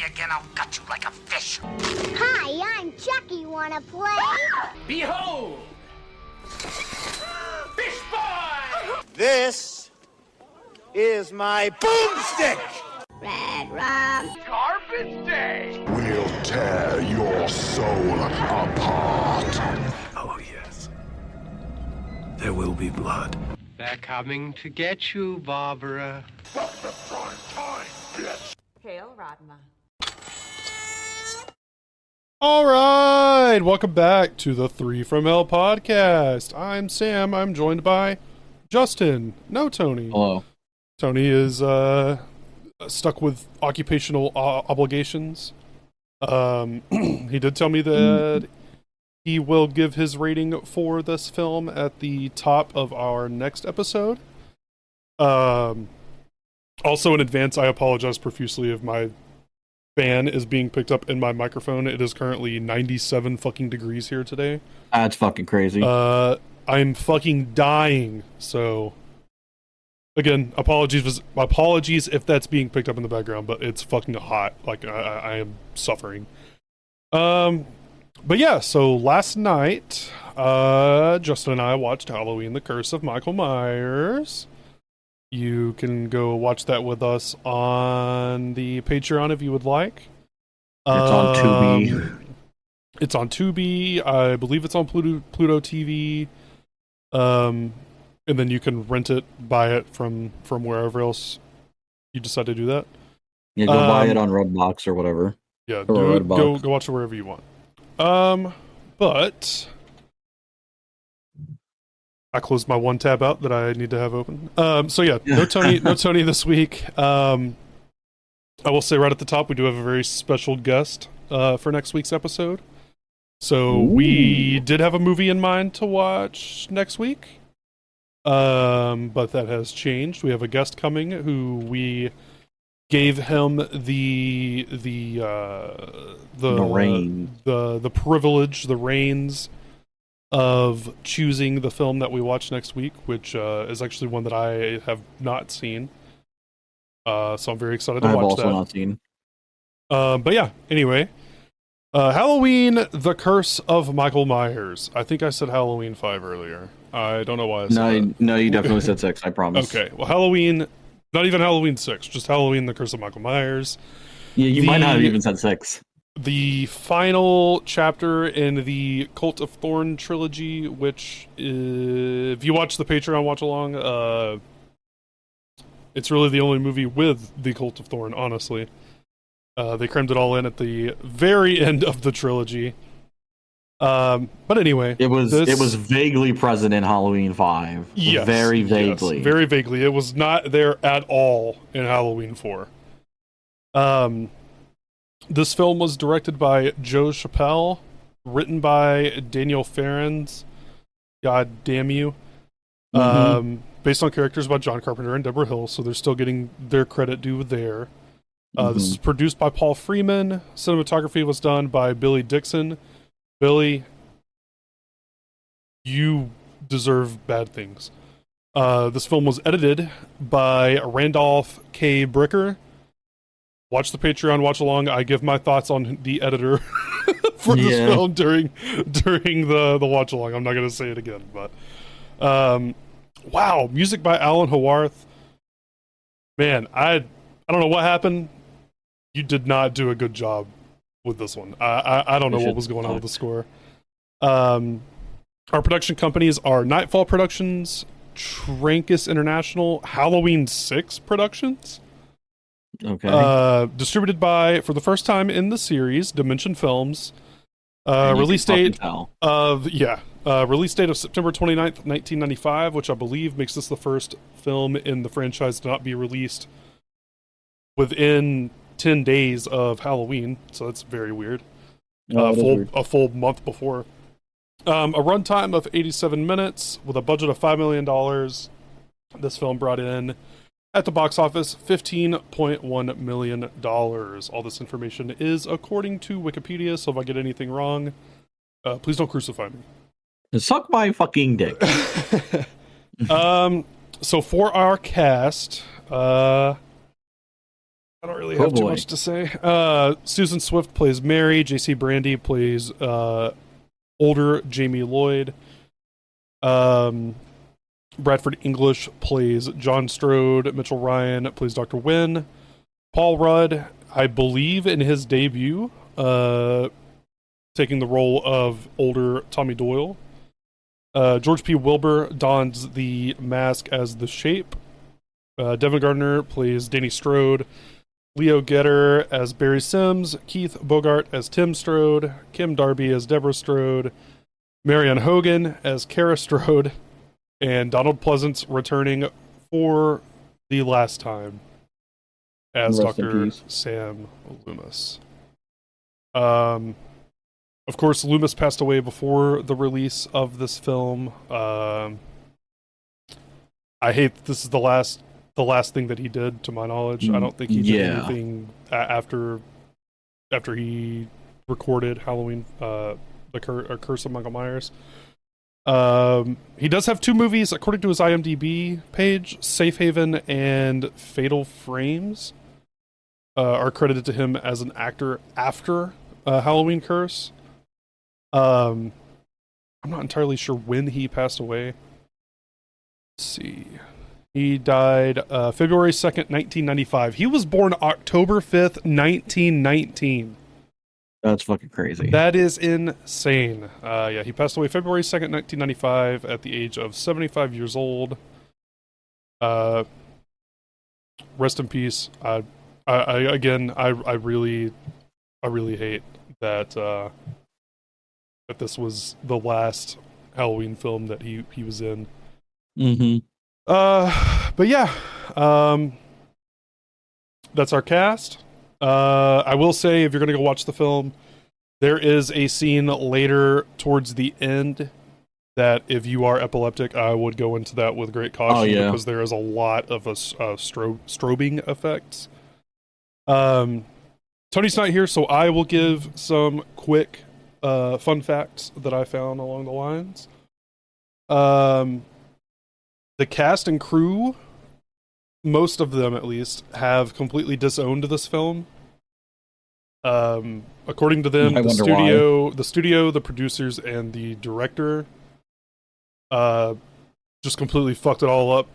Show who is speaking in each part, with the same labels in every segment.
Speaker 1: again, I'll gut you like a fish.
Speaker 2: Hi, I'm Chucky. Wanna play?
Speaker 1: Behold! Fish boy!
Speaker 3: This is my boomstick!
Speaker 2: Red rum.
Speaker 1: Garbage day!
Speaker 4: We'll tear your soul apart.
Speaker 5: Oh, yes. There will be blood.
Speaker 6: They're coming to get you, Barbara.
Speaker 7: Hail, Radma.
Speaker 8: All right, welcome back to the Three from Hell podcast. I'm Sam. I'm joined by Justin. No, Tony.
Speaker 9: Hello.
Speaker 8: Tony is stuck with occupational obligations. He did tell me that he will give his rating for this film at the top of our next episode. Also, in advance, I apologize profusely if my fan is being picked up in my microphone. It is currently 97 fucking degrees here today.
Speaker 9: That's fucking crazy.
Speaker 8: I'm fucking dying. So, again, apologies if that's being picked up in the background, but it's fucking hot. Like, I am suffering. But yeah, so last night, Justin and I watched Halloween: The Curse of Michael Myers. You can go watch that with us on the Patreon if you would like.
Speaker 9: It's on Tubi.
Speaker 8: It's on Tubi. I believe it's on Pluto TV. And then you can rent it, buy it from wherever else you decide to do that.
Speaker 9: Yeah, go buy it on Redbox or whatever.
Speaker 8: Yeah,
Speaker 9: Or
Speaker 8: go watch it wherever you want. But I closed my one tab out that I need to have open. So yeah, no Tony this week. I will say right at the top, we do have a very special guest for next week's episode. So we did have a movie in mind to watch next week, but that has changed. We have a guest coming who we gave him the privilege, the reins of choosing the film that we watch next week, which is actually one that I have not seen. So I'm very excited to watch that.
Speaker 9: I've also not seen.
Speaker 8: But yeah, anyway. Halloween: The Curse of Michael Myers. I think I said Halloween 5 earlier. I don't know why I said that.
Speaker 9: No, you definitely said 6, I promise.
Speaker 8: Okay, well, Halloween, not even Halloween 6, just Halloween: The Curse of Michael Myers.
Speaker 9: Yeah, you might not have even said 6.
Speaker 8: The final chapter in the Cult of Thorn trilogy, which, if you watch the Patreon watch along, it's really the only movie with the Cult of Thorn, honestly. They crammed it all in at the very end of the trilogy. But anyway,
Speaker 9: it was vaguely present in Halloween 5.
Speaker 8: Yes,
Speaker 9: very vaguely.
Speaker 8: Yes, very vaguely. It was not there at all in Halloween 4. This film was directed by Joe Chappelle, written by Daniel Farrens. God damn you. Based on characters by John Carpenter and Deborah Hill, so they're still getting their credit due there. This is produced by Paul Freeman. Cinematography was done by Billy Dixon. Billy, you deserve bad things. This film was edited by Randolph K. Bricker. Watch the Patreon, watch along. I give my thoughts on the editor for this film during the watch along. I'm not going to say it again, but wow, music by Alan Haworth. Man, I don't know what happened. You did not do a good job with this one. I don't know what was going on with the score. Our production companies are Nightfall Productions, Trancas International, Halloween 6 Productions.
Speaker 9: Okay.
Speaker 8: Distributed by, for the first time in the series, Dimension Films. Release date of September 29th, 1995, which I believe makes this the first film in the franchise to not be released within 10 days of Halloween, so that's very weird. A full month before. A runtime of 87 minutes with a budget of $5 million. This film brought in, at the box office, $15.1 million. All this information is according to Wikipedia, so if I get anything wrong, please don't crucify me.
Speaker 9: Suck my fucking dick.
Speaker 8: So for our cast, I don't really have too
Speaker 9: boy.
Speaker 8: much to say. Susan Swift plays Mary. J.C. Brandy plays older Jamie Lloyd. Bradford English plays John Strode. Mitchell Ryan plays Dr. Wynn. Paul Rudd, I believe in his debut, taking the role of older Tommy Doyle. George P. Wilbur dons the mask as the Shape. Devin Gardner plays Danny Strode. Leo Getter as Barry Sims. Keith Bogart as Tim Strode. Kim Darby as Deborah Strode. Marion Hogan as Kara Strode. And Donald Pleasance returning for the last time as
Speaker 9: Rest in
Speaker 8: Dr.
Speaker 9: peace.
Speaker 8: Sam Loomis. Of course, Loomis passed away before the release of this film. I hate that this is the last thing that he did, to my knowledge. I don't think he did anything after he recorded Halloween, Curse of Michael Myers. He does have 2 movies, according to his IMDb page. Safe Haven and Fatal Frames are credited to him as an actor after Halloween Curse. I'm not entirely sure when he passed away. Let's see. He died February 2nd, 1995. He was born October 5th, 1919.
Speaker 9: That's fucking crazy.
Speaker 8: That is insane. Yeah, he passed away February 2nd, 1995 at the age of 75 years old. Rest in peace. I really hate that that this was the last Halloween film that he was in.
Speaker 9: Mm-hmm.
Speaker 8: But yeah, that's our cast. I will say, if you're going to go watch the film, there is a scene later towards the end that, if you are epileptic, I would go into that with great caution, because there is a lot of strobing effects. Tony's not here, so I will give some quick fun facts that I found along the lines. The cast and crew, most of them at least, have completely disowned this film. According to them, the studio, the producers, and the director just completely fucked it all up,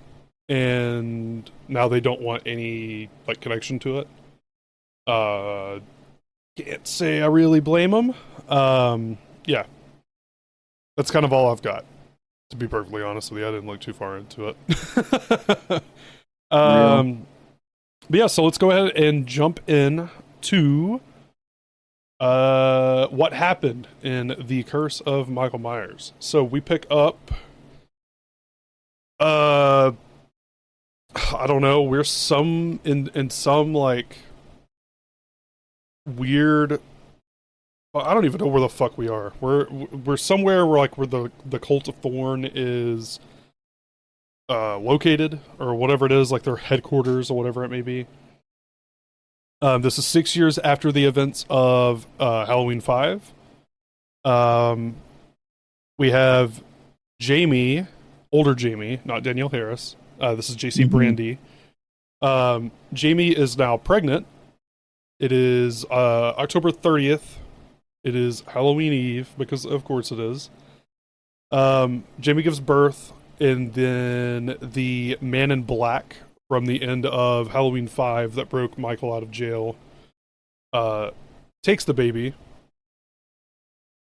Speaker 8: and now they don't want any connection to it. Can't say I really blame them. Yeah, that's kind of all I've got. To be perfectly honest with you, I didn't look too far into it. But yeah, so let's go ahead and jump in to what happened in The Curse of Michael Myers. So we pick up I don't know, we're in some weird, I don't even know where the fuck we are. We're somewhere where the Cult of Thorn is located, or whatever it is, their headquarters or whatever it may be. This is 6 years after the events of Halloween 5. We have Jamie, older Jamie, not Danielle Harris. This is J.C. Brandy. Jamie is now pregnant. It is October 30th. It is Halloween Eve, because of course it is. Jamie gives birth, and then the Man in Black from the end of Halloween 5 that broke Michael out of jail takes the baby.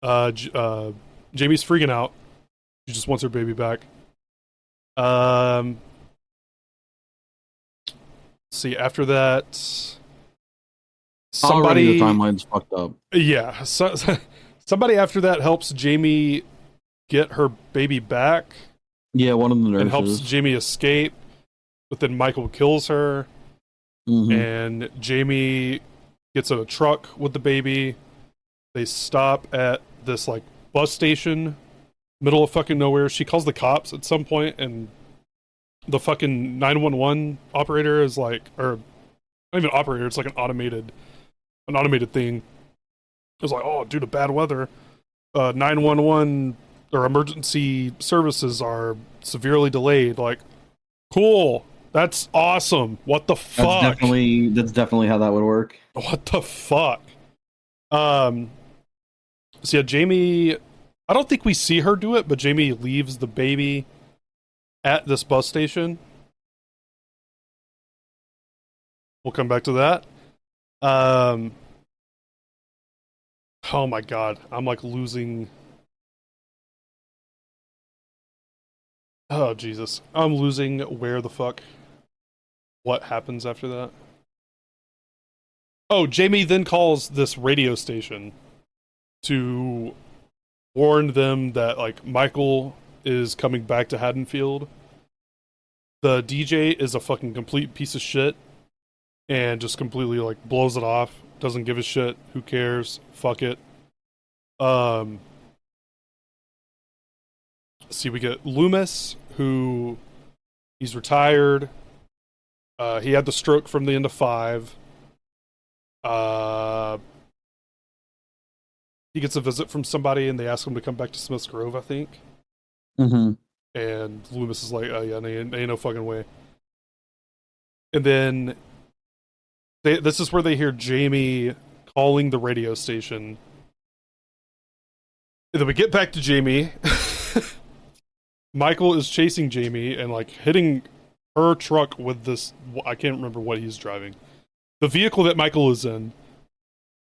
Speaker 8: Jamie's freaking out. She just wants her baby back. See, after that, somebody,
Speaker 9: already the timeline's fucked up.
Speaker 8: Yeah, somebody after that helps Jamie get her baby back.
Speaker 9: Yeah, one of the nurses.
Speaker 8: And helps Jamie escape, but then Michael kills her, and Jamie gets in a truck with the baby. They stop at this bus station, middle of fucking nowhere. She calls the cops at some point, and the fucking 911 operator is or not even operator, it's an automated thing. It's oh, due to bad weather, 911 or emergency services are severely delayed. Cool. That's awesome. What the fuck?
Speaker 9: That's definitely how that would work.
Speaker 8: What the fuck? So yeah, Jamie, I don't think we see her do it, but Jamie leaves the baby at this bus station. We'll come back to that. Oh my god, I'm like losing. Oh Jesus, I'm losing where the fuck. What happens after that? Oh, Jamie then calls this radio station to warn them that like Michael is coming back to Haddonfield. The DJ is a fucking complete piece of shit and just completely like blows it off. Doesn't give a shit. Who cares? Fuck it. See, we get Loomis, who he's retired. He had the stroke from the end of 5. He gets a visit from somebody, and they ask him to come back to Smith's Grove, I think.
Speaker 9: Mm-hmm.
Speaker 8: And Loomis is like, "Oh yeah, ain't no fucking way." And then this is where they hear Jamie calling the radio station. And then we get back to Jamie. Michael is chasing Jamie and like hitting her truck with this. I can't remember what he's driving. The vehicle that Michael is in.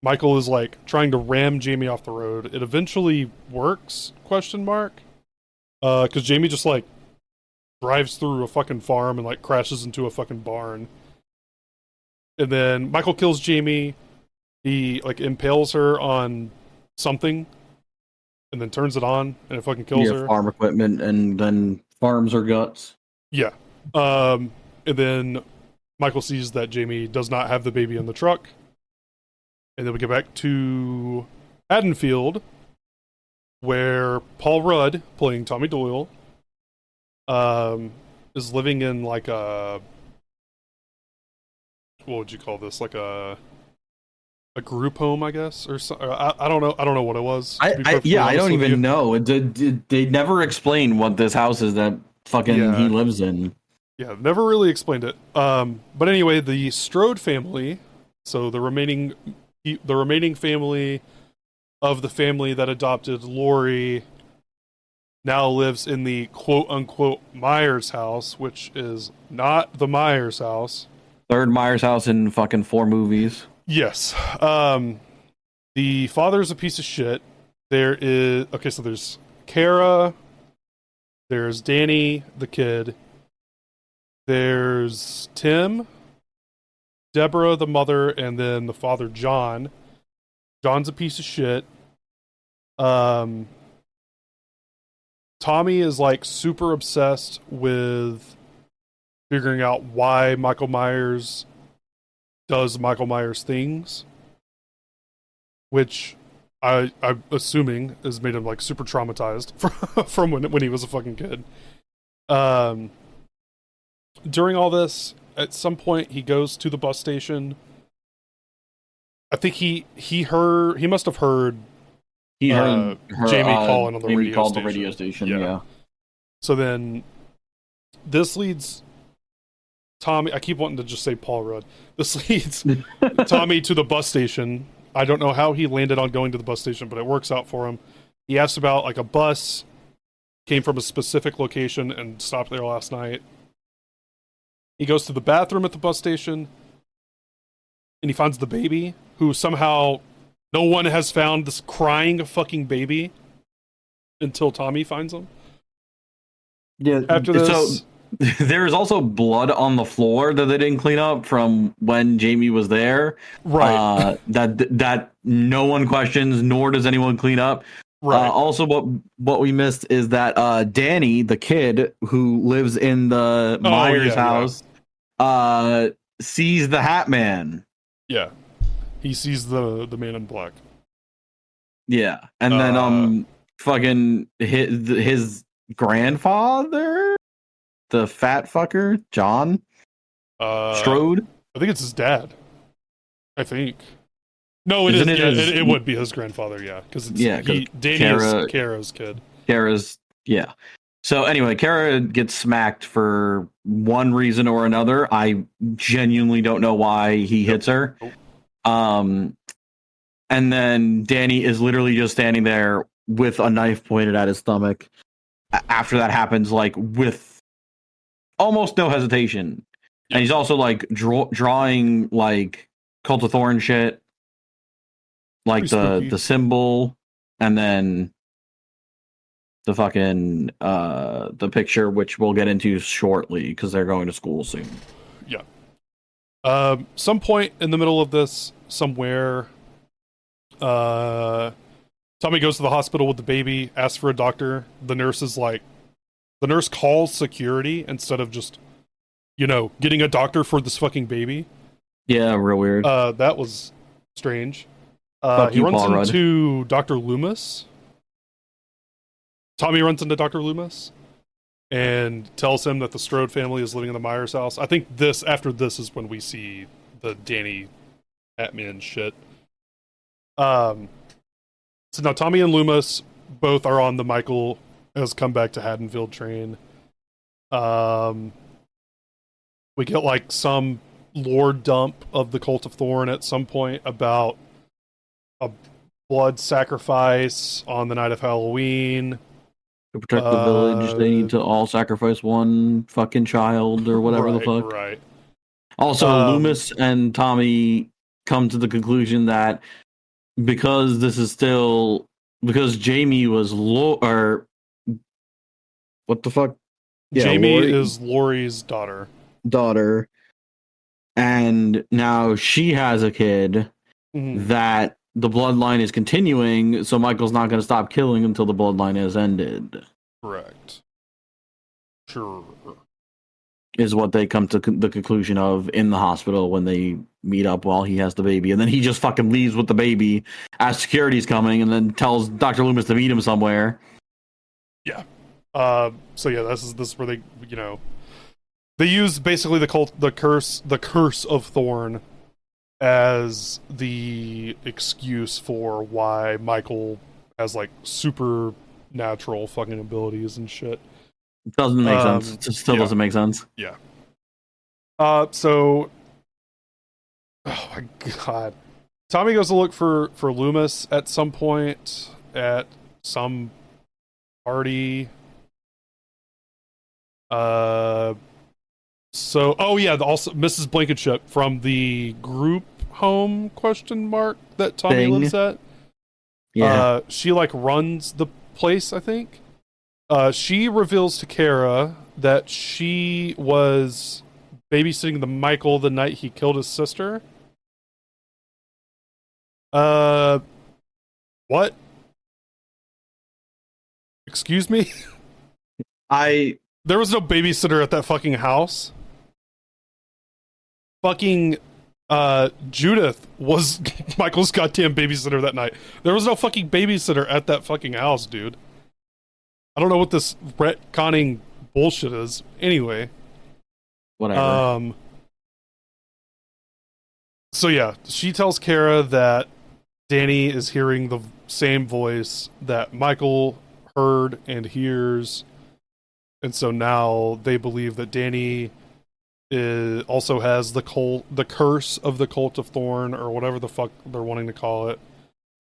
Speaker 8: Michael is like trying to ram Jamie off the road. It eventually works? ? Because Jamie just like drives through a fucking farm and like crashes into a fucking barn. And then Michael kills Jamie. He like impales her on something and then turns it on and it fucking kills her.
Speaker 9: Farm equipment and then farms her guts.
Speaker 8: Yeah. And then Michael sees that Jamie does not have the baby in the truck. And then we get back to Haddonfield, where Paul Rudd, playing Tommy Doyle, is living in like a, what would you call this? Like a group home, I guess, or so, I don't know. I don't know what it was.
Speaker 9: I don't even know. They never explain what this house is that fucking he lives in.
Speaker 8: Yeah, never really explained it. But anyway, the Strode family, so the remaining family of the family that adopted Lori now lives in the quote-unquote Myers house, which is not the Myers house.
Speaker 9: Third Myers house in fucking 4 movies.
Speaker 8: Yes. The father's a piece of shit. So there's Kara, there's Danny, the kid, there's Tim, Deborah, the mother, and then the father, John. John's a piece of shit. Tommy is like super obsessed with figuring out why Michael Myers does Michael Myers things, which I'm assuming has made him like super traumatized from when he was a fucking kid. During all this, at some point he goes to the bus station. I think he must have heard
Speaker 9: Jamie
Speaker 8: calling on the
Speaker 9: Jamie
Speaker 8: radio
Speaker 9: called
Speaker 8: station.
Speaker 9: the radio station.
Speaker 8: Yeah.
Speaker 9: Yeah.
Speaker 8: So then this leads Tommy, I keep wanting to just say Paul Rudd. This leads Tommy to the bus station. I don't know how he landed on going to the bus station, but it works out for him. He asks about like a bus, came from a specific location and stopped there last night. He goes to the bathroom at the bus station and he finds the baby, who somehow no one has found this crying fucking baby until Tommy finds him.
Speaker 9: Yeah.
Speaker 8: After this,
Speaker 9: there is also blood on the floor that they didn't clean up from when Jamie was there.
Speaker 8: right?
Speaker 9: That no one questions, nor does anyone clean up.
Speaker 8: Right.
Speaker 9: Also, what we missed is that Danny, the kid who lives in the Myers house, sees the Hat Man.
Speaker 8: Yeah, he sees the man in black.
Speaker 9: Yeah, and then fucking his grandfather, the fat fucker, John Strode.
Speaker 8: I think it's his dad. I think. No, it
Speaker 9: Isn't
Speaker 8: is.
Speaker 9: it
Speaker 8: Yeah,
Speaker 9: his-
Speaker 8: it would be his grandfather. Yeah, because
Speaker 9: Yeah, 'cause
Speaker 8: Danny is Kara's kid.
Speaker 9: Kara's, yeah. So anyway, Kara gets smacked for one reason or another. I genuinely don't know why he hits her. And then Danny is literally just standing there with a knife pointed at his stomach. After that happens, like with almost no hesitation, and he's also like drawing like Cult of Thorn shit, like the symbol, and then the fucking the picture, which we'll get into shortly because they're going to school soon.
Speaker 8: Yeah. Some point in the middle of this, somewhere, Tommy goes to the hospital with the baby, asks for a doctor. The nurse calls security instead of just, getting a doctor for this fucking baby.
Speaker 9: Yeah, real weird.
Speaker 8: That was strange. He runs into Dr. Loomis. Tommy runs into Dr. Loomis and tells him that the Strode family is living in the Myers house. I think after this is when we see the Danny Batman shit. So now Tommy and Loomis both are on the Michael has come back to Haddonfield train. We get like some lore dump of the Cult of Thorn at some point about a blood sacrifice on the night of Halloween.
Speaker 9: To protect the village, they need to all sacrifice one fucking child or whatever the fuck.
Speaker 8: Right.
Speaker 9: Also, Loomis and Tommy come to the conclusion that because Jamie was what the fuck? Yeah,
Speaker 8: Jamie is Laurie's daughter,
Speaker 9: and now she has a kid.
Speaker 8: Mm-hmm.
Speaker 9: That the bloodline is continuing, so Michael's not going to stop killing until the bloodline is ended.
Speaker 8: Correct. Sure.
Speaker 9: Is what they come to the conclusion of in the hospital when they meet up while he has the baby. And then he just fucking leaves with the baby as security's coming and then tells Dr. Loomis to meet him somewhere.
Speaker 8: Yeah. So yeah, this is where they, they use basically the curse of Thorn as the excuse for why Michael has like supernatural fucking abilities and shit.
Speaker 9: It doesn't make sense. It still doesn't make sense.
Speaker 8: Yeah. So, oh my god, Tommy goes to look for Loomis at some point at some party. Also, Mrs. Blankenship from the group home ? That Tommy lives at.
Speaker 9: Yeah.
Speaker 8: She like runs the place, I think. She reveals to Kara that she was babysitting the Michael the night he killed his sister. What? Excuse me? There was no babysitter at that fucking house. Fucking Judith was Michael's goddamn babysitter that night. There was no fucking babysitter at that fucking house, dude. I don't know what this retconning bullshit is. Anyway.
Speaker 9: Whatever.
Speaker 8: So yeah, she tells Kara that Danny is hearing the same voice that Michael heard and hears. And so now they believe that Danny also has the curse of the Cult of Thorn, or whatever the fuck they're wanting to call it.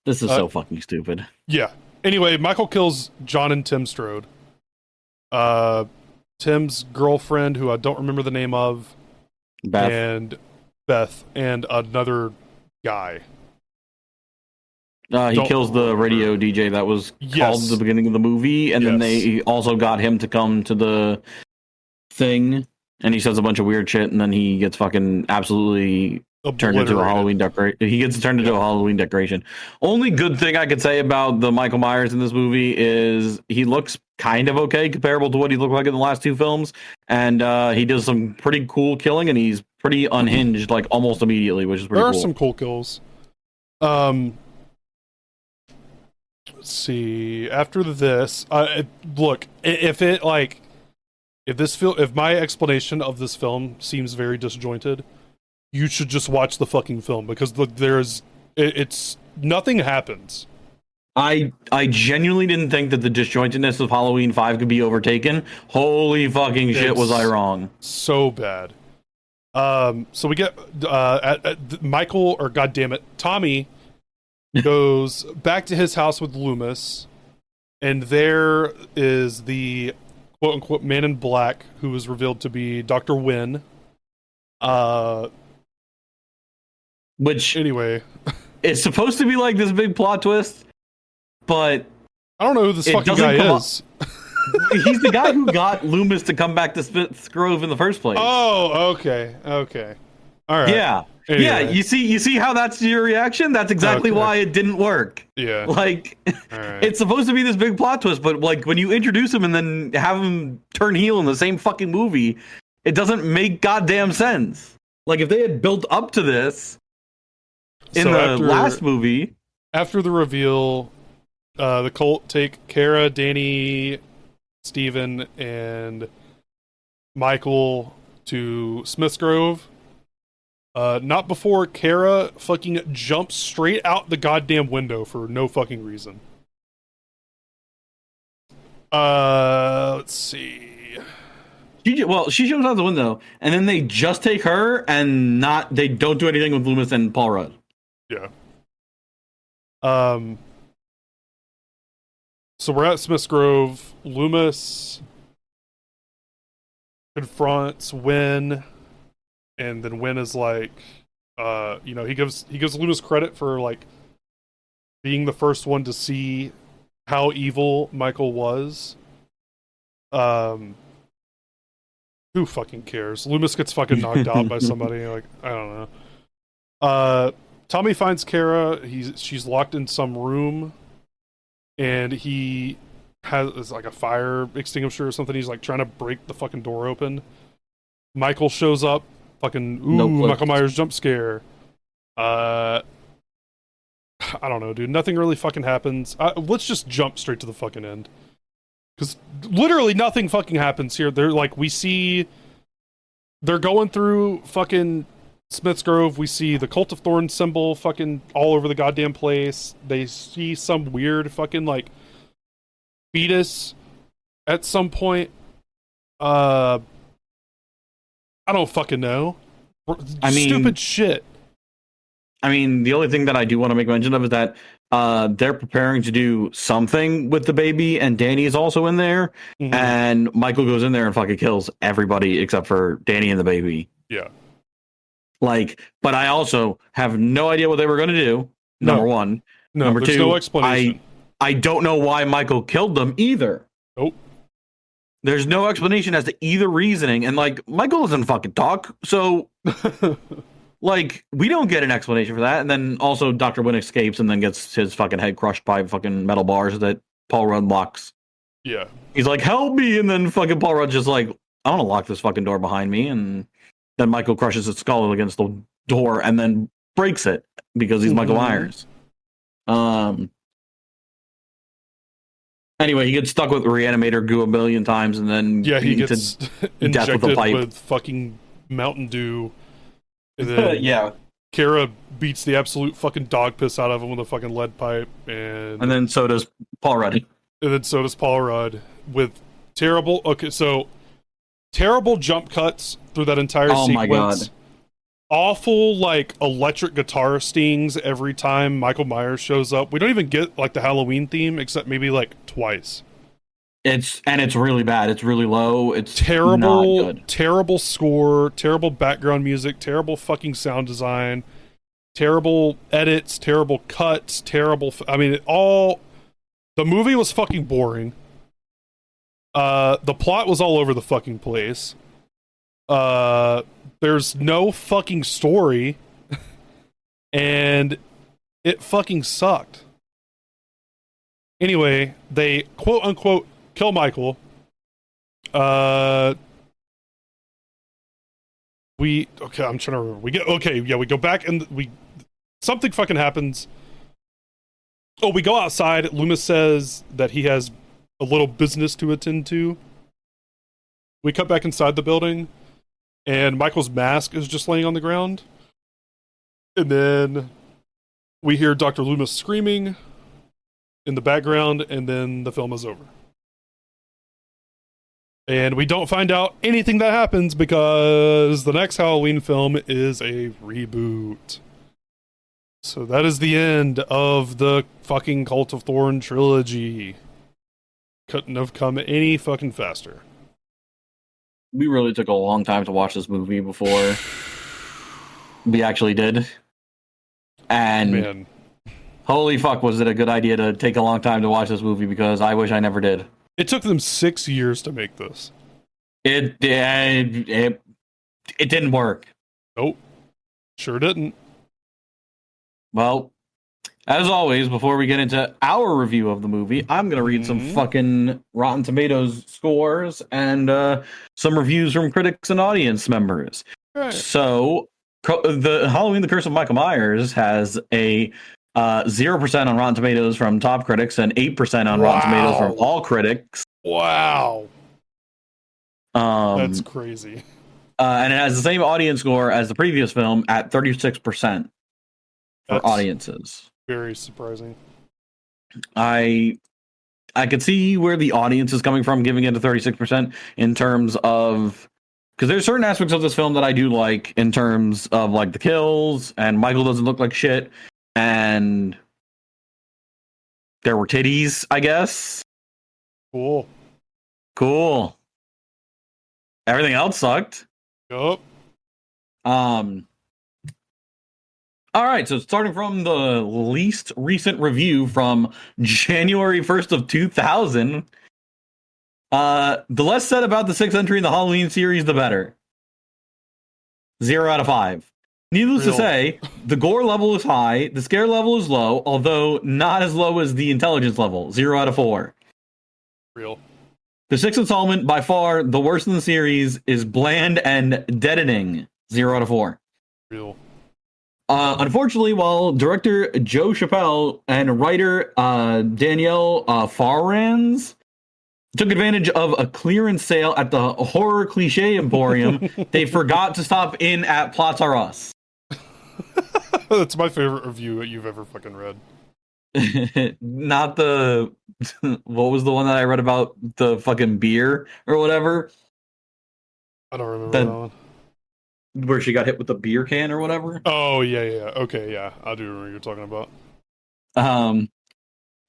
Speaker 9: This is so fucking stupid.
Speaker 8: Yeah. Anyway, Michael kills John and Tim Strode. Tim's girlfriend, who I don't remember the name of, Beth, and another guy.
Speaker 9: He kills the radio DJ that was called at the beginning of the movie, and then they also got him to come to the thing, and he says a bunch of weird shit, and then he gets fucking absolutely turned into a Halloween decoration. He gets turned into a Halloween decoration. Only good thing I could say about the Michael Myers in this movie is he looks kind of okay, comparable to what he looked like in the last two films, and he does some pretty cool killing, and he's pretty unhinged, like almost immediately, which is pretty cool.
Speaker 8: There are some cool kills. Let's see. After this, look, if my explanation of this film seems very disjointed, you should just watch the fucking film, because it's nothing happens.
Speaker 9: I genuinely didn't think that the disjointedness of Halloween 5 could be overtaken. Holy fucking shit, was I wrong.
Speaker 8: So bad. So we get Michael, or goddammit, Tommy goes back to his house with Loomis, and there is the quote unquote man in black who was revealed to be Dr. Wynn.
Speaker 9: Which
Speaker 8: Anyway,
Speaker 9: it's supposed to be like this big plot twist, but
Speaker 8: I don't know who this
Speaker 9: It
Speaker 8: fucking
Speaker 9: doesn't
Speaker 8: guy
Speaker 9: come
Speaker 8: is.
Speaker 9: he's the guy who got Loomis to come back to Smith's Grove in the first place.
Speaker 8: Oh, okay. All right.
Speaker 9: Yeah.
Speaker 8: Anyway.
Speaker 9: Yeah, you see how that's your reaction? That's exactly
Speaker 8: Okay.
Speaker 9: why it didn't work.
Speaker 8: Yeah.
Speaker 9: Like,
Speaker 8: All right.
Speaker 9: it's supposed to be this big plot twist, but like when you introduce him and then have him turn heel in the same fucking movie, it doesn't make goddamn sense. Like if they had built up to this in
Speaker 8: So
Speaker 9: the last movie.
Speaker 8: After the reveal, the cult take Kara, Danny, Steven, and Michael to Smith's Grove. Not before Kara fucking jumps straight out the goddamn window for no fucking reason. Let's see.
Speaker 9: She shows out the window, and then they just take her, and they don't do anything with Loomis and Paul Rudd.
Speaker 8: Yeah. So we're at Smith's Grove. Loomis confronts Wynn, and then Wynn is like, he gives Loomis credit for like being the first one to see how evil Michael was. Who fucking cares? Loomis gets fucking knocked out by somebody. Like, I don't know. Tommy finds Kara. She's locked in some room, and he has like a fire extinguisher or something. He's like trying to break the fucking door open. Michael shows up. Fucking Michael Myers jump scare. I don't know, dude. Nothing really fucking happens. Let's just jump straight to the fucking end. Because literally nothing fucking happens here. They're like, they're going through fucking Smith's Grove. We see the Cult of Thorns symbol fucking all over the goddamn place. They see some weird fucking like fetus at some point. I don't fucking know. Stupid shit.
Speaker 9: I mean, the only thing that I do want to make mention of is that they're preparing to do something with the baby, and Danny is also in there.
Speaker 8: Mhm.
Speaker 9: And Michael goes in there and fucking kills everybody except for Danny and the baby.
Speaker 8: Yeah.
Speaker 9: Like, but I also have no idea what they were going to do. Number one.
Speaker 8: No,
Speaker 9: Number
Speaker 8: there's
Speaker 9: two,
Speaker 8: no explanation.
Speaker 9: I don't know why Michael killed them either.
Speaker 8: Nope.
Speaker 9: There's no explanation as to either reasoning, and like Michael doesn't fucking talk, so like we don't get an explanation for that. And then also Dr. Wynn escapes and then gets his fucking head crushed by fucking metal bars that Paul Rudd locks.
Speaker 8: Yeah.
Speaker 9: He's like, "Help me!" And then fucking Paul Rudd just like, "I want to lock this fucking door behind me." And then Michael crushes his skull against the door and then breaks it because he's Michael Myers. Anyway, he gets stuck with Reanimator goo a billion times, and then
Speaker 8: he
Speaker 9: beaten
Speaker 8: gets
Speaker 9: to death
Speaker 8: injected
Speaker 9: with a pipe.
Speaker 8: with fucking Mountain Dew. And then
Speaker 9: Yeah,
Speaker 8: Kara beats the absolute fucking dog piss out of him with a fucking lead pipe, and
Speaker 9: then so does Paul Rudd.
Speaker 8: And then so does Paul Rudd with terrible. Okay, so terrible jump cuts through that entire
Speaker 9: Oh
Speaker 8: sequence.
Speaker 9: my God.
Speaker 8: Awful like electric guitar stings every time Michael Myers shows up. We don't even get like the Halloween theme except maybe like twice.
Speaker 9: It's really bad. It's really low. It's
Speaker 8: Terrible,
Speaker 9: not good.
Speaker 8: terrible score, terrible background music, terrible fucking sound design, terrible edits, terrible cuts, terrible. I mean, the movie was fucking boring. The plot was all over the fucking place. There's no fucking story, and it fucking sucked. Anyway, they quote unquote kill Michael. I'm trying to remember. We go back and something fucking happens. Oh, we go outside. Loomis says that he has a little business to attend to. We cut back inside the building, and Michael's mask is just laying on the ground. And then we hear Dr. Loomis screaming. in the background, and then the film is over. And we don't find out anything that happens because the next Halloween film is a reboot. So that is the end of the fucking Cult of Thorn trilogy. Couldn't have come any fucking faster.
Speaker 9: We really took a long time to watch this movie before we actually did. And
Speaker 8: Man,
Speaker 9: holy fuck, was it a good idea to take a long time to watch this movie, because I wish I never did.
Speaker 8: it took them 6 years to make this.
Speaker 9: It didn't work.
Speaker 8: Nope. Sure didn't.
Speaker 9: Well, as always, before we get into our review of the movie, I'm going to read some fucking Rotten Tomatoes scores and some reviews from critics and audience members.
Speaker 8: Right.
Speaker 9: So, the Halloween: The Curse of Michael Myers has a 0% on Rotten Tomatoes from top critics and 8% on Rotten Tomatoes from all critics.
Speaker 8: Wow. That's
Speaker 9: Um,
Speaker 8: crazy.
Speaker 9: and it has the same audience score as the previous film at 36% for
Speaker 8: That's
Speaker 9: audiences.
Speaker 8: very surprising.
Speaker 9: I could see where the audience is coming from, giving it a 36% in terms of, because there's certain aspects of this film that I do like in terms of like the kills, and Michael doesn't look like shit, and there were titties, I guess.
Speaker 8: Cool.
Speaker 9: Cool. Everything else sucked.
Speaker 8: Yup.
Speaker 9: All right, so starting from the least recent review from January 1st of 2000, the less said about the sixth entry in the Halloween series, the better. 0 out of 5. Needless to
Speaker 8: Real.
Speaker 9: say, the gore level is high, the scare level is low, although not as low as the intelligence level. 0 out of 4.
Speaker 8: Real.
Speaker 9: The sixth installment, by far the worst in the series, is bland and deadening. 0 out of 4.
Speaker 8: Real.
Speaker 9: Unfortunately, while director Joe Chappelle and writer Danielle Farrands took advantage of a clearance sale at the Horror Cliche Emporium, they forgot to stop in at Plots R Us.
Speaker 8: That's my favorite review you've ever fucking read.
Speaker 9: Not the... what was the one that I read about? The fucking beer or whatever?
Speaker 8: I don't remember that one.
Speaker 9: Where she got hit with the beer can or whatever?
Speaker 8: Oh, yeah. Okay, yeah. I do remember what you're talking about.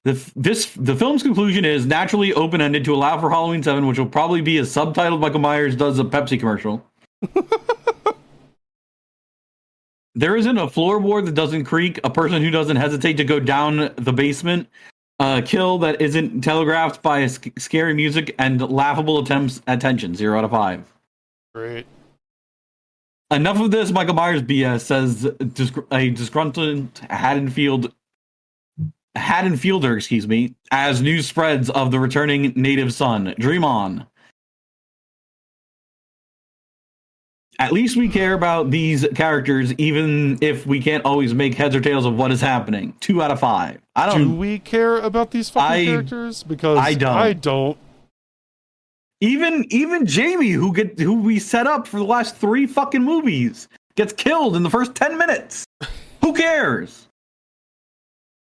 Speaker 9: The film's conclusion is naturally open-ended to allow for Halloween 7, which will probably be as subtitled Michael Myers does a Pepsi commercial. There isn't a floorboard that doesn't creak, a person who doesn't hesitate to go down the basement, a kill that isn't telegraphed by scary music, and laughable attempts at tension. 0 out of 5.
Speaker 8: Great.
Speaker 9: Enough of this Michael Myers BS, says a disgruntled Haddonfielder, as news spreads of the returning native son. Dream on. At least we care about these characters, even if we can't always make heads or tails of what is happening. 2 out of 5.
Speaker 8: Do we care about these fucking characters? Because I don't.
Speaker 9: Even Jamie, who we set up for the last 3 fucking movies, gets killed in the first 10 minutes. Who cares?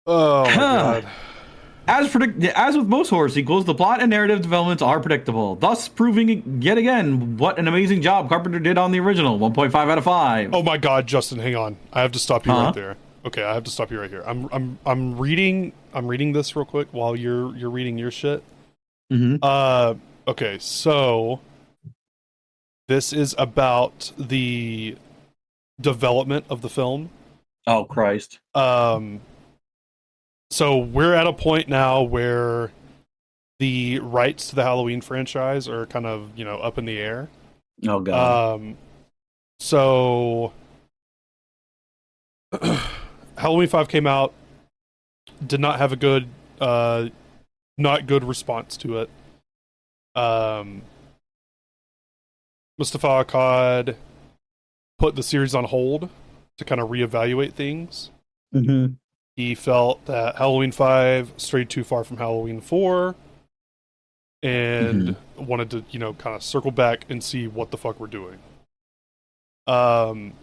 Speaker 8: Oh my god.
Speaker 9: As with most horror sequels, the plot and narrative developments are predictable, thus proving yet again what an amazing job Carpenter did on the original. 1.5 out of 5.
Speaker 8: Oh my god, Justin, hang on. I have to stop you right there. Okay, I have to stop you right here. I'm reading this real quick while you're reading your shit.
Speaker 9: Mm-hmm.
Speaker 8: Okay, so this is about the development of the film.
Speaker 9: Oh Christ.
Speaker 8: So we're at a point now where the rights to the Halloween franchise are kind of, up in the air.
Speaker 9: Oh god.
Speaker 8: So Halloween 5 came out, did not have a good not good response to it. Mustafa Akkad put the series on hold to kind of reevaluate things.
Speaker 9: Mm-hmm.
Speaker 8: He felt that Halloween 5 strayed too far from Halloween 4 and wanted to, kind of circle back and see what the fuck we're doing. So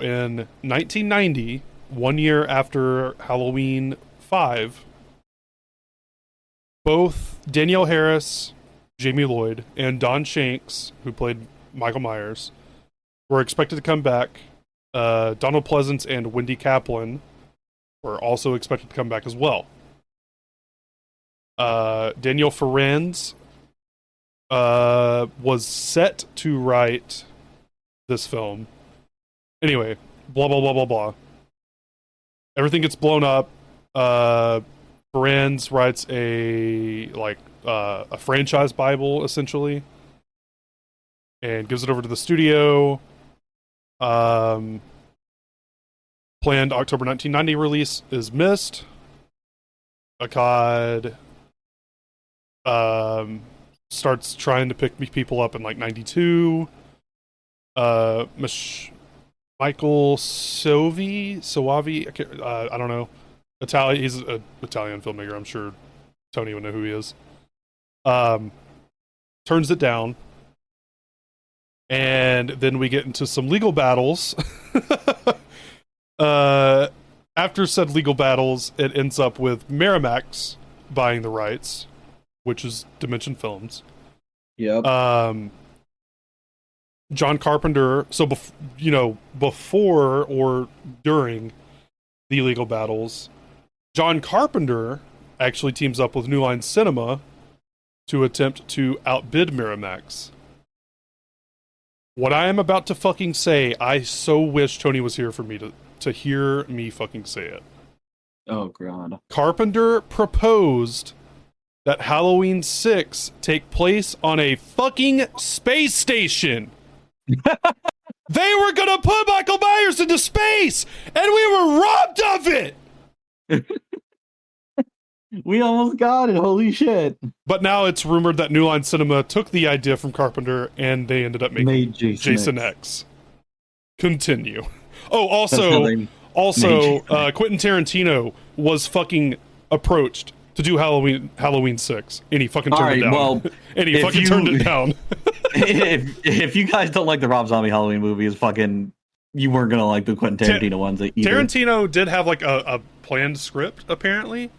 Speaker 8: in 1990, 1 year after Halloween 5, both Danielle Harris, Jamie Lloyd, and Don Shanks, who played Michael Myers, were expected to come back. Donald Pleasance and Wendy Kaplan were also expected to come back as well. Daniel Ferrans was set to write this film. Anyway, blah, blah, blah, blah, blah. Everything gets blown up. Ferrans writes a franchise Bible, essentially, and gives it over to the studio. Planned October 1990 release is missed. Akkad starts trying to pick people up in like 92. Michael Soavi, I don't know. Italian. He's an Italian filmmaker. I'm sure Tony would know who he is. Turns it down. And then we get into some legal battles. After said legal battles, it ends up with Miramax buying the rights, which is Dimension Films.
Speaker 9: Yep.
Speaker 8: John Carpenter. So, before or during the legal battles, John Carpenter actually teams up with New Line Cinema to attempt to outbid Miramax. What I am about to fucking say, I so wish Tony was here for me to hear me fucking say it.
Speaker 9: Oh, God.
Speaker 8: Carpenter proposed that Halloween 6 take place on a fucking space station. They were gonna put Michael Myers into space, and we were robbed of it!
Speaker 9: We almost got it, holy shit.
Speaker 8: But now it's rumored that New Line Cinema took the idea from Carpenter, and they ended up making Jason X. Continue. Oh, also, Quentin Tarantino was fucking approached to do Halloween 6, and he fucking turned it down.
Speaker 9: Well,
Speaker 8: and he fucking turned it down.
Speaker 9: if you guys don't like the Rob Zombie Halloween movies, you weren't gonna like the Quentin Tarantino ones either.
Speaker 8: Tarantino did have like a planned script, apparently.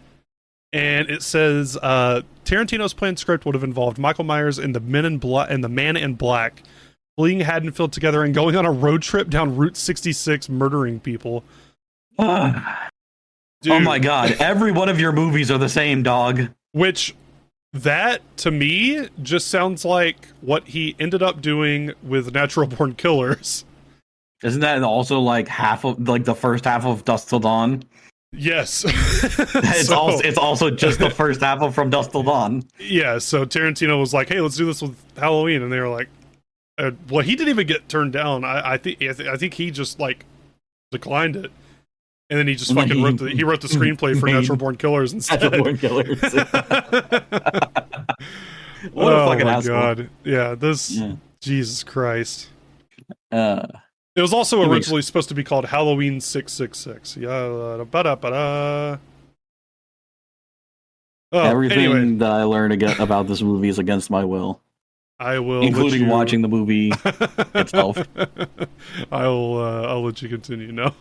Speaker 8: And it says Tarantino's planned script would have involved Michael Myers and the Man in Black fleeing Haddonfield together and going on a road trip down Route 66, murdering people.
Speaker 9: Oh my God! Every one of your movies are the same, dog.
Speaker 8: Which, that to me just sounds like what he ended up doing with Natural Born Killers.
Speaker 9: Isn't that also like the first half of Dusk Till Dawn?
Speaker 8: Yes.
Speaker 9: It's also just the first half of From Dusk Till Dawn.
Speaker 8: Yeah, so Tarantino was like, hey, let's do this with Halloween. And they were like, well, he didn't even get turned down. I think he just like declined it. And then he just fucking wrote the screenplay for Natural Born Killers instead.
Speaker 9: Natural Born Killers. What a fucking asshole. God.
Speaker 8: Yeah, Jesus Christ. It was also originally supposed to be called Halloween 666.
Speaker 9: Everything that I learned about this movie is against my will.
Speaker 8: I will,
Speaker 9: including watching the movie itself.
Speaker 8: I'll let you continue. No,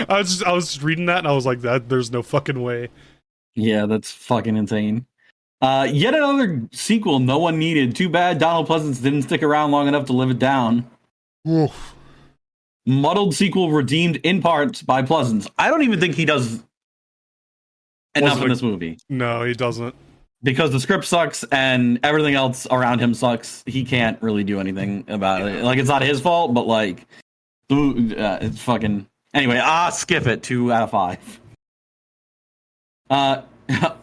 Speaker 8: I was just reading that and I was like, that there's no fucking way.
Speaker 9: Yeah, that's fucking insane. Yet another sequel no one needed. Too bad Donald Pleasance didn't stick around long enough to live it down.
Speaker 8: Oof.
Speaker 9: Muddled sequel redeemed in parts by Pleasance. I don't even think he does enough in this movie.
Speaker 8: No, he doesn't.
Speaker 9: Because the script sucks and everything else around him sucks. He can't really do anything about it. Like, it's not his fault, but like, it's fucking... Anyway, skip it. 2 out of 5.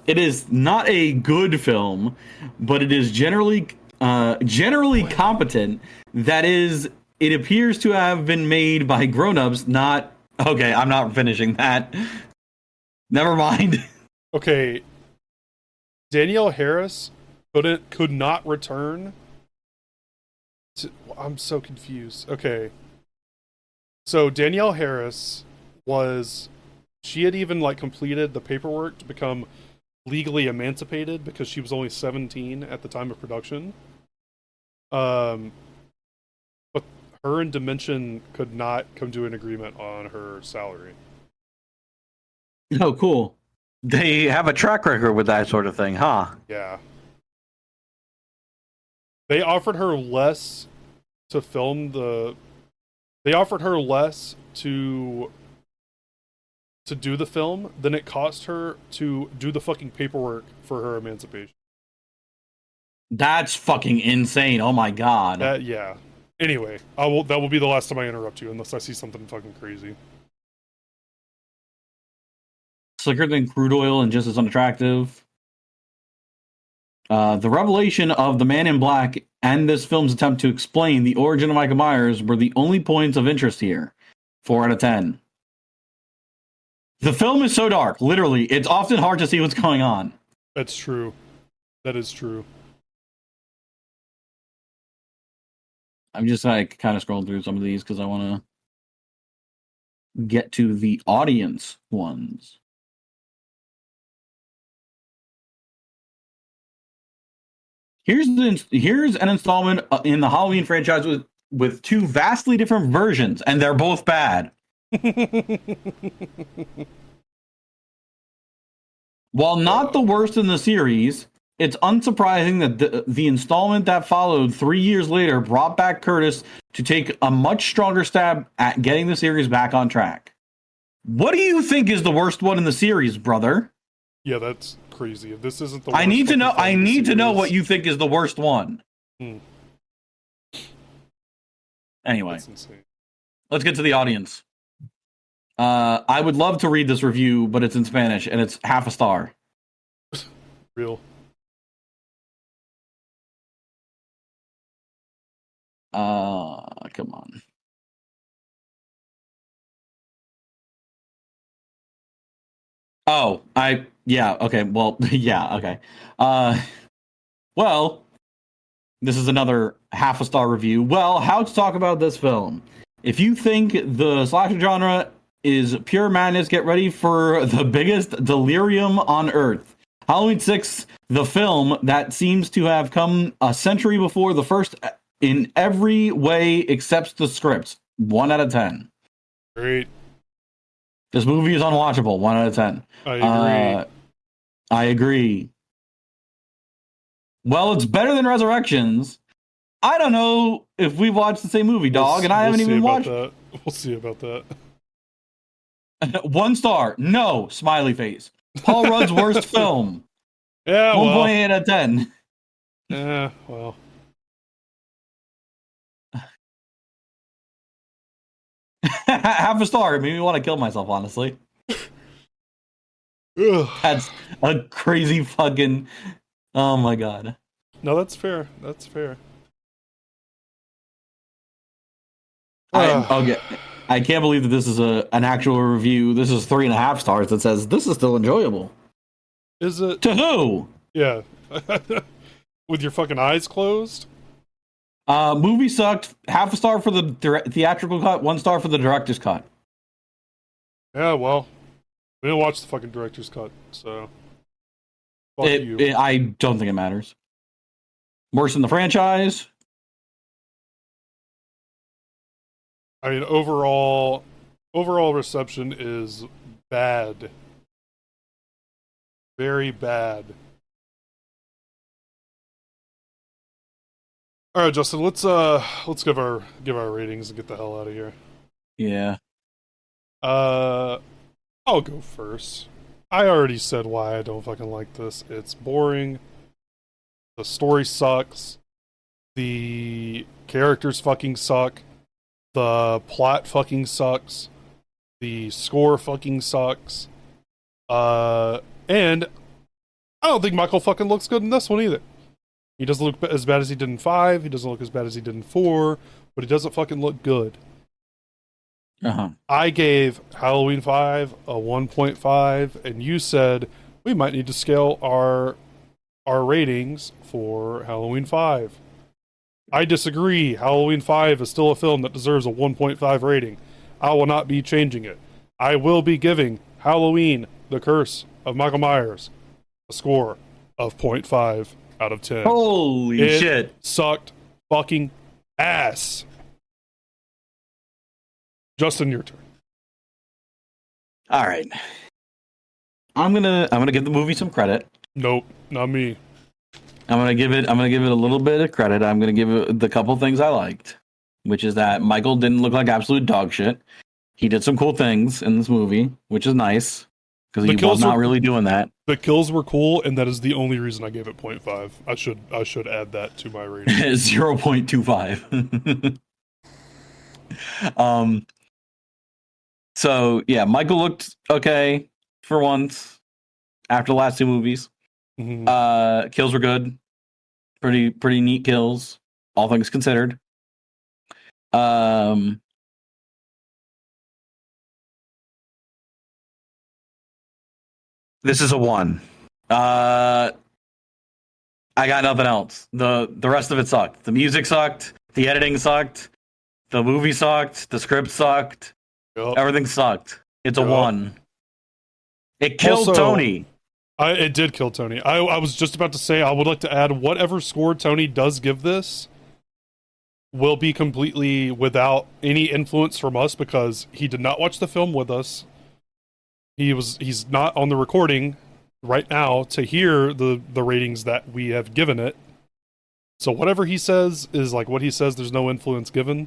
Speaker 9: It is not a good film, but it is generally competent. That is... It appears to have been made by grown-ups, not... Okay, I'm not finishing that. Never mind.
Speaker 8: Okay. Danielle Harris could not return. I'm so confused. Okay. So Danielle Harris she had even like completed the paperwork to become legally emancipated because she was only 17 at the time of production. But her and Dimension could not come to an agreement on her salary.
Speaker 9: Oh, cool. They have a track record with that sort of thing, huh?
Speaker 8: Yeah. They offered her less to film the. They offered her less to do the film than it cost her to do the fucking paperwork for her emancipation.
Speaker 9: That's fucking insane. Oh my god.
Speaker 8: Yeah. Anyway, that will be the last time I interrupt you unless I see something fucking crazy.
Speaker 9: Slicker than crude oil and just as unattractive. The revelation of the Man in Black and this film's attempt to explain the origin of Michael Myers were the only points of interest here. 4 out of 10. The film is so dark, literally, it's often hard to see what's going on.
Speaker 8: That's true. That is true.
Speaker 9: I'm just like kind of scrolling through some of these because I want to get to the audience ones. Here's an installment in the Halloween franchise with two vastly different versions, and they're both bad. While not the worst in the series, it's unsurprising that the installment that followed 3 years later brought back Curtis to take a much stronger stab at getting the series back on track. What do you think is the worst one in the series, brother?
Speaker 8: Yeah, that's crazy. If this isn't the
Speaker 9: I need to know what you think is the worst one. Anyway,
Speaker 8: That's insane.
Speaker 9: Let's get to the audience. I would love to read this review, but it's in Spanish and it's half a star.
Speaker 8: Real.
Speaker 9: Come on. Oh, yeah, okay, well, yeah, okay. Well, this is another half a star review. Well, how to talk about this film. If you think the slasher genre is pure madness, get ready for the biggest delirium on Earth. Halloween 6, the film that seems to have come a century before the first in every way except the script. 1 out of 10.
Speaker 8: Great.
Speaker 9: This movie is unwatchable. 1 out of 10.
Speaker 8: I agree.
Speaker 9: I agree. Well, it's better than Resurrections. I don't know if we've watched the same movie, dog, and I haven't even watched
Speaker 8: that. We'll see about that.
Speaker 9: 1 star. No. Smiley face. Paul Rudd's worst film.
Speaker 8: Yeah,
Speaker 9: 1.8 out of 10.
Speaker 8: Yeah, well.
Speaker 9: Half a star. It made me want to kill myself, honestly. That's a crazy fucking... Oh my god.
Speaker 8: No, that's fair. That's fair.
Speaker 9: I can't believe that this is an actual review. This is 3.5 stars that says this is still enjoyable.
Speaker 8: Is it?
Speaker 9: To who?
Speaker 8: Yeah. With your fucking eyes closed?
Speaker 9: Movie sucked. Half a star for the theatrical cut, 1 star for the director's cut.
Speaker 8: Yeah, well, we didn't watch the fucking director's cut, so fuck you.
Speaker 9: I don't think it matters. Worse than the franchise.
Speaker 8: I mean, overall reception is bad. Very bad. All right, Justin, let's give our ratings and get the hell out of here.
Speaker 9: Yeah.
Speaker 8: I'll go first. I already said why I don't fucking like this. It's boring. The story sucks. The characters fucking suck. The plot fucking sucks. The score fucking sucks. And I don't think Michael fucking looks good in this one either. He doesn't look as bad as he did in 5. He doesn't look as bad as he did in 4. But he doesn't fucking look good.
Speaker 9: Uh-huh.
Speaker 8: I gave Halloween 5 a 1.5, and you said we might need to scale our ratings for Halloween 5. I disagree. Halloween 5 is still a film that deserves a 1.5 rating. I will not be changing it. I will be giving Halloween, The Curse of Michael Myers, a score of 0.5 out of 10.
Speaker 9: Holy shit.
Speaker 8: Sucked fucking ass. Justin, your turn.
Speaker 9: All right. I'm gonna give the movie some credit.
Speaker 8: Nope, not me.
Speaker 9: I'm gonna give it a little bit of credit. I'm gonna give it the couple things I liked, which is that Michael didn't look like absolute dog shit. He did some cool things in this movie, which is nice because he was not really doing that.
Speaker 8: The kills were cool, and that is the only reason I gave it 0.5. I should add that to my rating.
Speaker 9: 0.25. So yeah, Michael looked okay for once after the last two movies.
Speaker 8: Mhm.
Speaker 9: Kills were good. Pretty neat kills, all things considered. This is a 1. I got nothing else. The rest of it sucked. The music sucked. The editing sucked. The movie sucked. The script sucked.
Speaker 8: Yup.
Speaker 9: Everything sucked. It's a
Speaker 8: Yup.
Speaker 9: 1. It killed
Speaker 8: Also,
Speaker 9: Tony.
Speaker 8: It did kill Tony. I was just about to say, I would like to add, whatever score Tony does give this will be completely without any influence from us, because he did not watch the film with us. He's not on the recording right now to hear the ratings that we have given it. So whatever he says is like what he says. There's no influence given.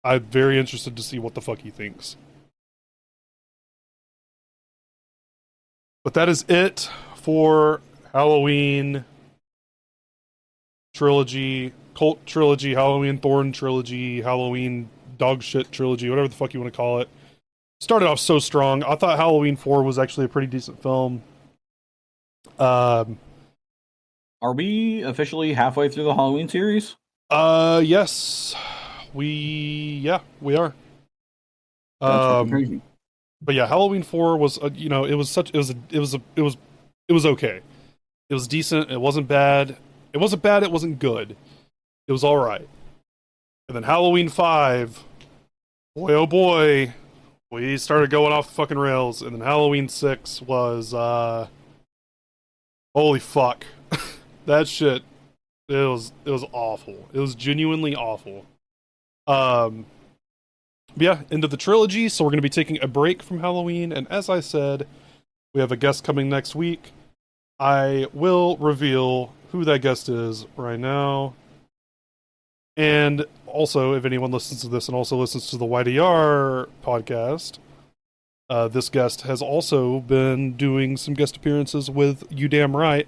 Speaker 8: I'm very interested to see what the fuck he thinks. But that is it for Halloween trilogy, Cult trilogy, Halloween Thorn trilogy, Halloween dog shit trilogy, whatever the fuck you want to call it. Started off so strong. I thought Halloween 4 was actually a pretty decent film.
Speaker 9: Are we officially halfway through the Halloween series?
Speaker 8: Yes. We are.
Speaker 9: Crazy.
Speaker 8: But yeah, Halloween 4 was, it was okay. It was decent. It wasn't bad. It wasn't bad. It wasn't good. It was all right. And then Halloween 5, boy, oh boy, we started going off the fucking rails. And then Halloween 6 was, holy fuck. That shit, it was awful. It was genuinely awful. Yeah, end of the trilogy, so we're going to be taking a break from Halloween, and as I said, we have a guest coming next week. I will reveal who that guest is right now. And also, if anyone listens to this and also listens to the YDR podcast, this guest has also been doing some guest appearances with You Damn Right.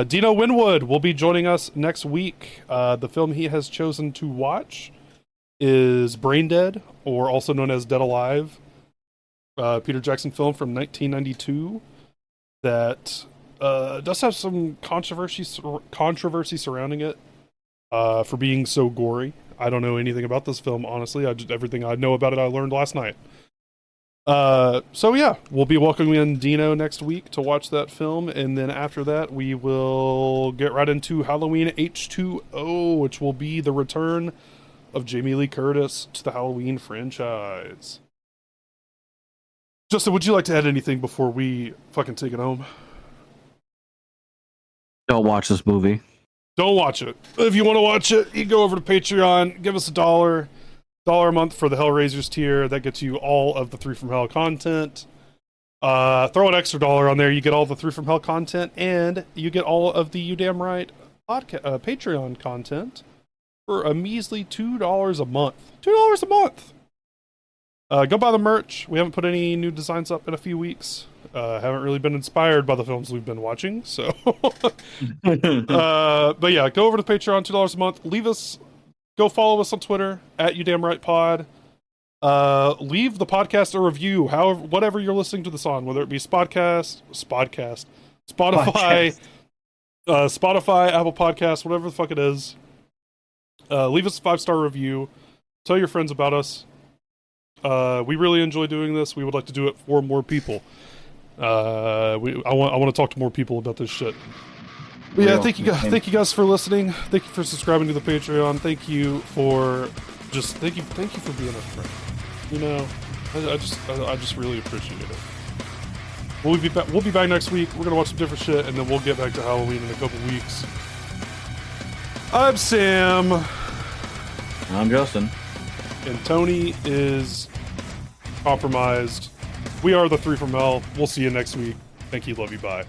Speaker 8: Dino Winwood will be joining us next week. The film he has chosen to watch is Brain Dead, or also known as Dead Alive. Peter Jackson film from 1992 that does have some controversy surrounding it for being so gory. I don't know anything about this film, honestly. Everything I know about it I learned last night. So yeah, we'll be welcoming Dino next week to watch that film, and then after that we will get right into Halloween H2O, which will be the return of Jamie Lee Curtis to the Halloween franchise. Justin, would you like to add anything before we fucking take it home?
Speaker 9: Don't watch this movie.
Speaker 8: Don't watch it. If you want to watch it, you go over to Patreon, give us $1 a month for the Hellraisers tier. That gets you all of the 3 from Hell content. Throw an extra $1 on there, you get all the 3 from Hell content, and you get all of the You Damn Right Patreon content for a measly $2 a month. $2 a month! Go buy the merch. We haven't put any new designs up in a few weeks. Haven't really been inspired by the films we've been watching, so... but yeah, go over to Patreon, $2 a month. Go follow us on Twitter, at YouDamnRightPod. Leave the podcast a review, whatever you're listening to this on, whether it be Spotify, Spotify, Apple Podcasts, whatever the fuck it is. Leave us a 5-star review. Tell your friends about us. We really enjoy doing this. We would like to do it for more people. I want to talk to more people about this shit. But yeah, thank you guys for listening. Thank you for subscribing to the Patreon. Thank you for thank you for being a friend. You know, I just really appreciate it. We'll be back next week. We're gonna watch some different shit, and then we'll get back to Halloween in a couple weeks. I'm Sam.
Speaker 9: I'm Justin.
Speaker 8: And Tony is compromised We are the Three from Hell. We'll see you next week. Thank you, love you, bye.